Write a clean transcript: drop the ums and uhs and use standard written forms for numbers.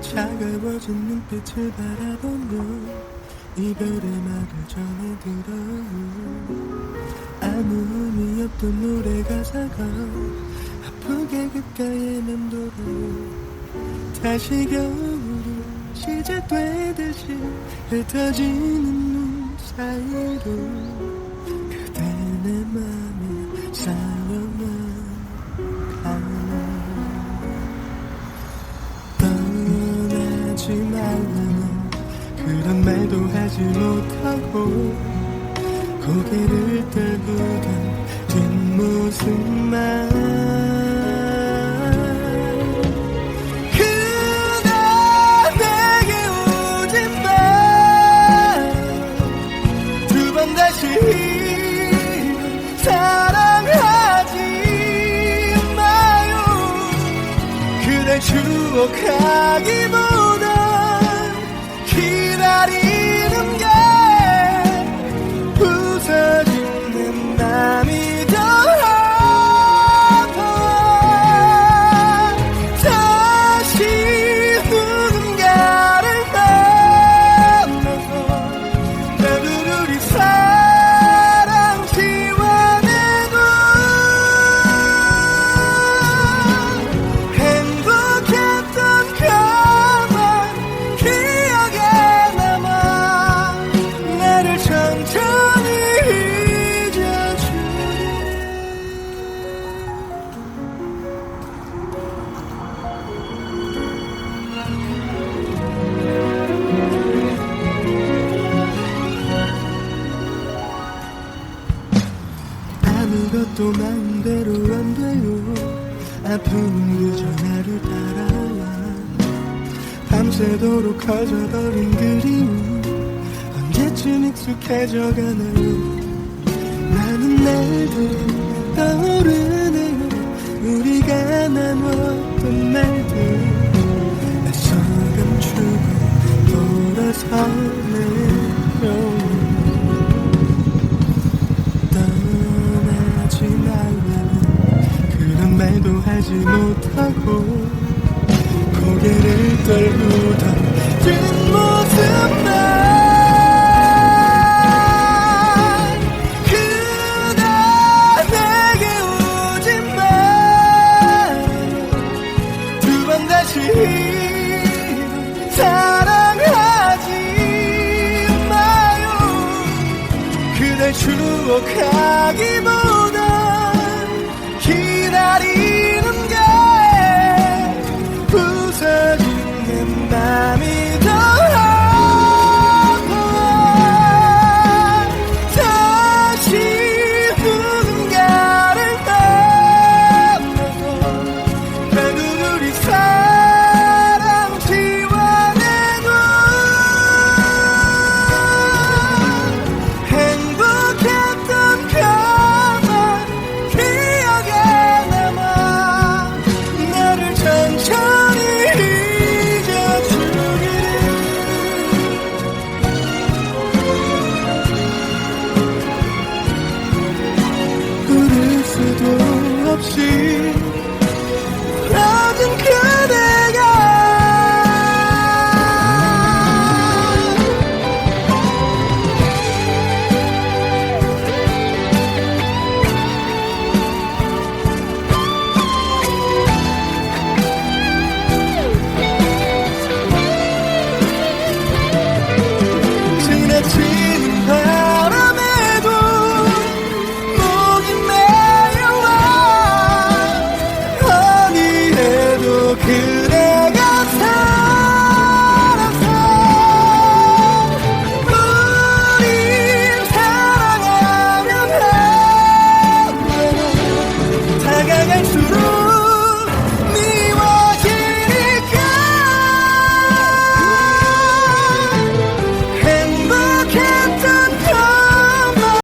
차가워진 눈빛을 바라보며 이별의 말을 전해들어 아무 의미 없던 노래 가사가 아프게 귓가에 맴돌아 다시 겨울이 시작되듯이 흩어지는 눈 사이로 그대 내 맘에 쌓여만 떠나지 말라는 그런 말도 하지 못하고 고개를 떨구던 뒷모습만 그대 내게 오지마 두 번 다시 사랑하지 마요 그댈 추억하기보다 기다리는 게 부서지는 맘이 더 아파 다시 누군가를 만나서 나도 우리 사랑 지워내고 행복했던 것만 기억에 남아 나를 천천히 잊어주리 아무것도 마음대로 안 돼요 아픔은 그저 나를 따라와 밤새도록 커져버린 그리움 언제쯤 익숙해져가나요 많은 날들이 떠오르네요 우리가 나눴던 날들 애써 감추고 돌아서네요 떠나지 말라는 그런 말도 하지 못하고 고개를 떨구던 뒷모습만 그대 내게 오지마 두 번 다시 사랑하지 마요 그댈 추억하기보다 기다리는 게 부서지는 맘이 더 아파 다시 누군가를 만나서 나도 우리 사랑 지워내고 행복했던 것만 기억에 남아 나를 천천히 잊어주기를 부를 수도 없이